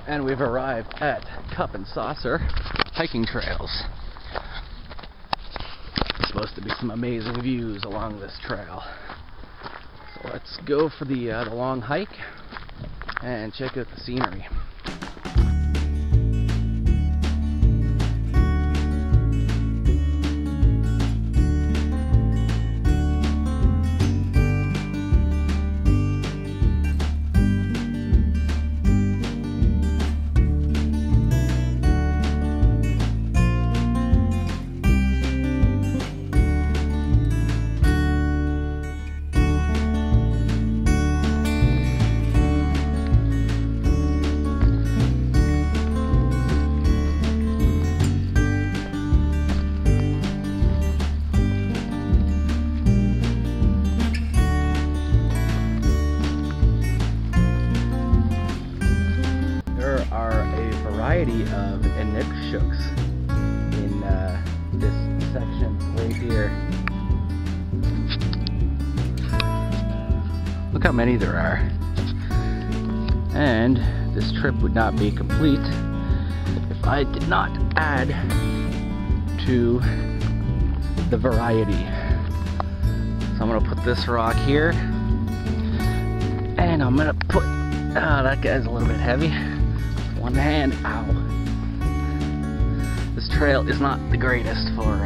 And we've arrived at Cup and Saucer hiking trails. Supposed to be some amazing views along this trail. So let's go for the long hike and check out the scenery. Of Inuksuks in this section right here. Look how many there are. And this trip would not be complete if I did not add to the variety. So I'm gonna put this rock here, and I'm gonna put, that guy's a little bit heavy. One hand, ow. This trail is not the greatest for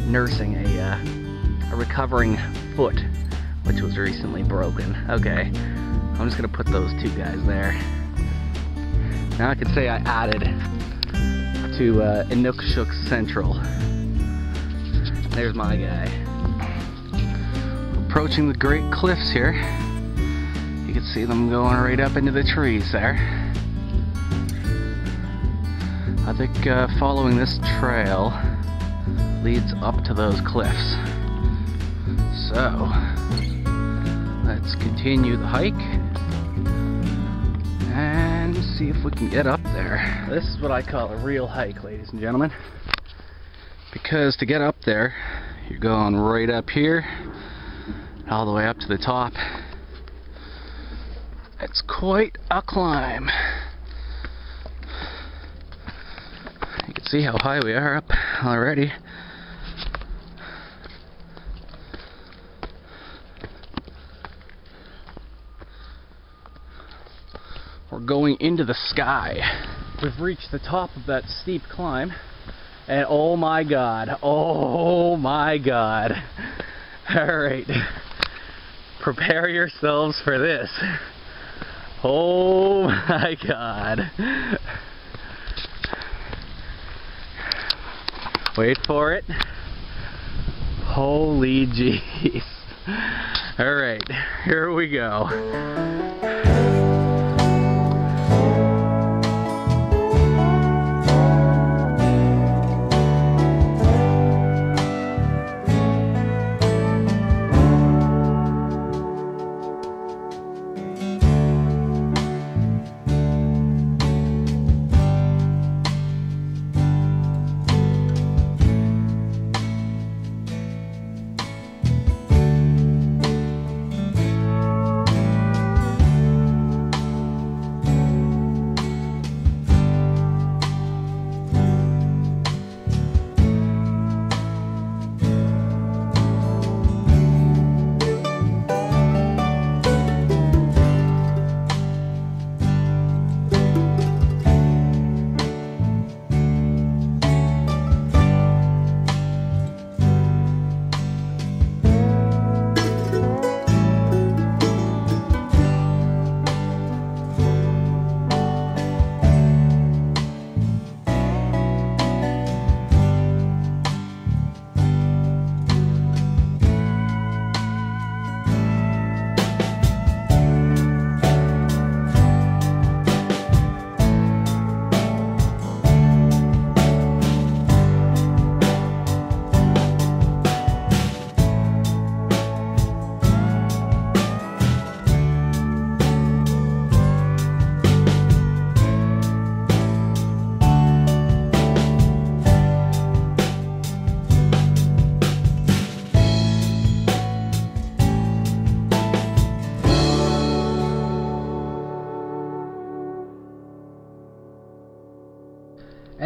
nursing a recovering foot, which was recently broken. Okay, I'm just gonna put those two guys there. Now I can say I added to Inukshuk Central. There's my guy. Approaching the Great Cliffs here. You can see them going right up into the trees there. I think following this trail leads up to those cliffs. So, let's continue the hike and see if we can get up there. This is what I call a real hike, ladies and gentlemen. Because to get up there, you're going right up here, all the way up to the top. It's quite a climb. You can see how high we are up already. We're going into the sky. We've reached the top of that steep climb, and oh my god, oh my god. Alright, prepare yourselves for this. Oh my god. Wait for it. Holy jeez. Alright, here we go.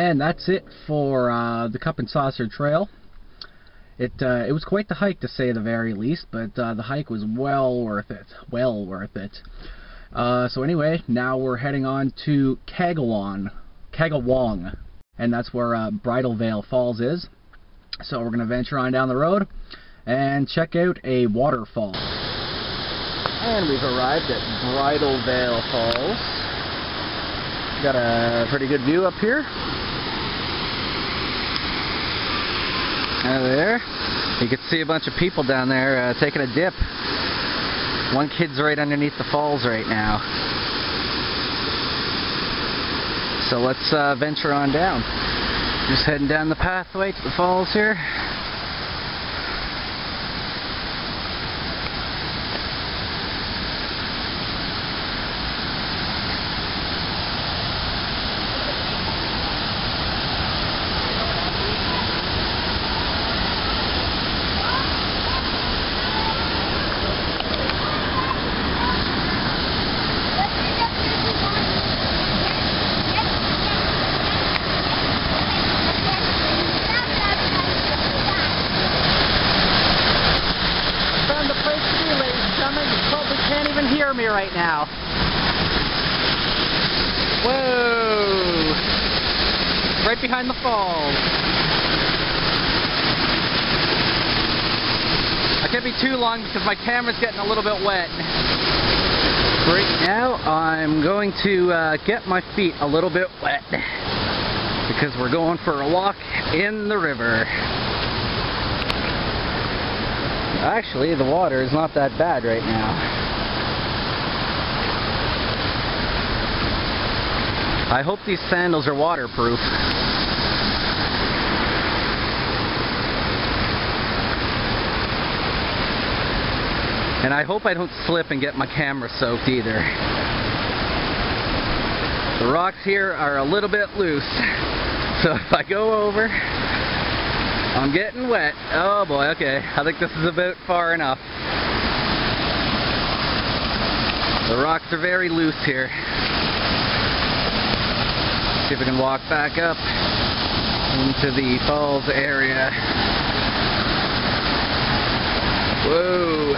And that's it for the Cup and Saucer Trail. It was quite the hike, to say the very least, but the hike was well worth it. Well worth it. So anyway, now we're heading on to Kagawong, and that's where Bridal Veil Falls is. So we're going to venture on down the road and check out a waterfall. And we've arrived at Bridal Veil Falls. Got a pretty good view up here. There. You can see a bunch of people down there taking a dip. One kid's right underneath the falls right now. So let's venture on down. Just heading down the pathway to the falls here. Me right now. Whoa! Right behind the falls. I can't be too long because my camera's getting a little bit wet. Right now I'm going to get my feet a little bit wet because we're going for a walk in the river. Actually, the water is not that bad right now. I hope these sandals are waterproof. And I hope I don't slip and get my camera soaked either. The rocks here are a little bit loose, so if I go over, I'm getting wet. Oh boy, okay. I think this is about far enough. The rocks are very loose here. See if I can walk back up into the falls area. Whoa!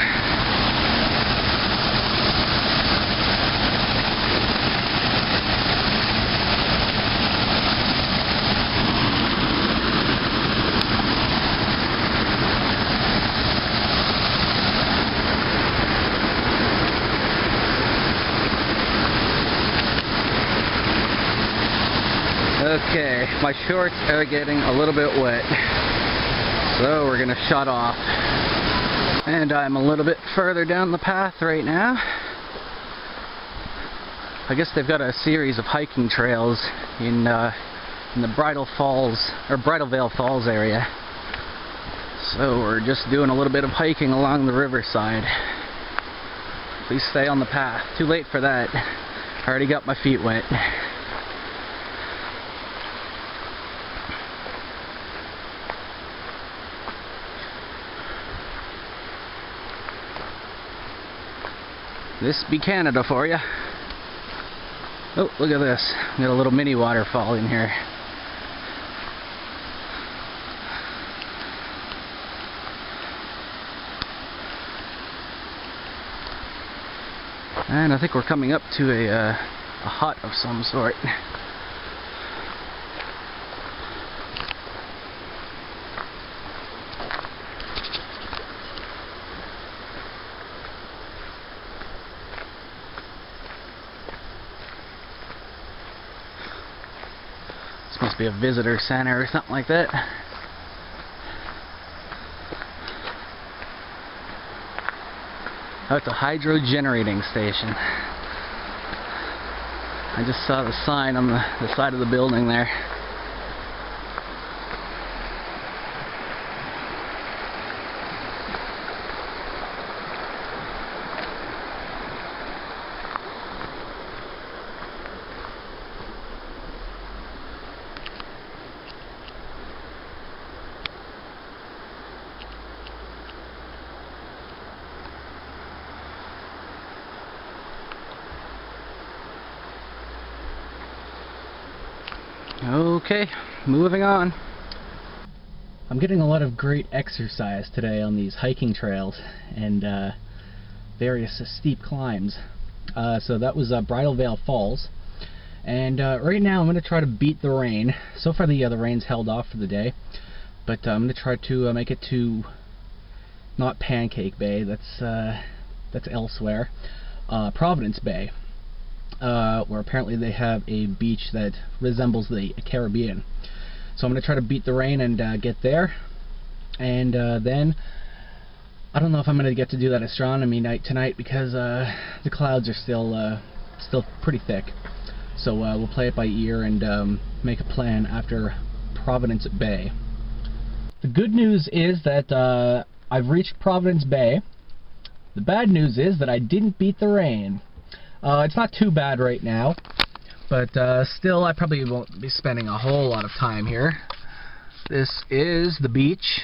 Okay, my shorts are getting a little bit wet, so we're gonna shut off. And I'm a little bit further down the path right now. I guess they've got a series of hiking trails in the Bridal Veil Falls area. So we're just doing a little bit of hiking along the riverside. Please stay on the path. Too late for that. I already got my feet wet. This be Canada for you. Oh, look at this. We got a little mini waterfall in here. And I think we're coming up to a hut of some sort. This must be a visitor center or something like that. Oh, it's a hydro generating station. I just saw the sign on the side of the building there. Okay, moving on. I'm getting a lot of great exercise today on these hiking trails and various steep climbs. So that was Bridal Veil Falls. And right now I'm going to try to beat the rain. So far the rain's held off for the day. But I'm going to try to make it to, not Pancake Bay, that's elsewhere, Providence Bay. Where apparently they have a beach that resembles the Caribbean. So I'm going to try to beat the rain and get there. And then, I don't know if I'm going to get to do that astronomy night tonight because the clouds are still pretty thick. So we'll play it by ear and make a plan after Providence Bay. The good news is that I've reached Providence Bay. The bad news is that I didn't beat the rain. It's not too bad right now, but still I probably won't be spending a whole lot of time here. This is the beach.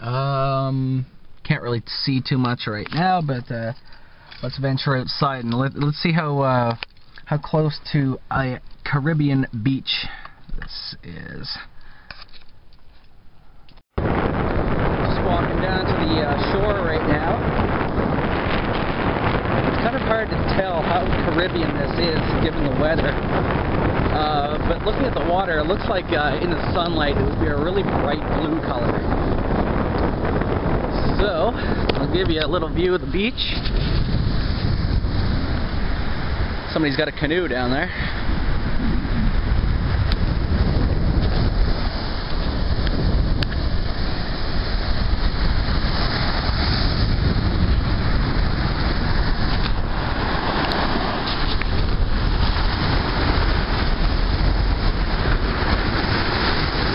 Can't really see too much right now, but let's venture outside and let's see how close to a Caribbean beach this is. Just walking down to the shore right now. It's kind of hard to tell how Caribbean this is given the weather, but looking at the water, it looks like in the sunlight it would be a really bright blue color. So, I'll give you a little view of the beach. Somebody's got a canoe down there.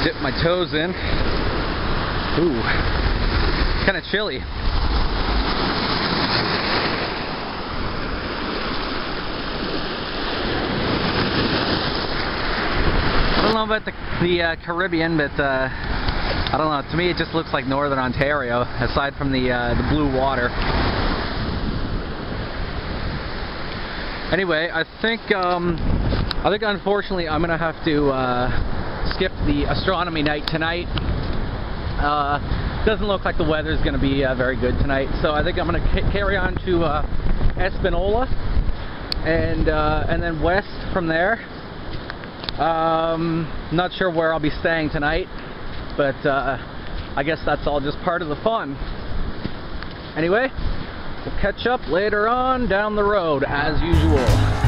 Dip my toes in. Ooh, kind of chilly. I don't know about the Caribbean, but I don't know. To me, it just looks like Northern Ontario, aside from the blue water. Anyway, I think unfortunately I'm gonna have to skip the astronomy night tonight. Doesn't look like the weather's going to be very good tonight, so I think I'm going to carry on to Espanola and then west from there. Not sure where I'll be staying tonight, but I guess that's all just part of the fun. Anyway, we'll catch up later on down the road as usual.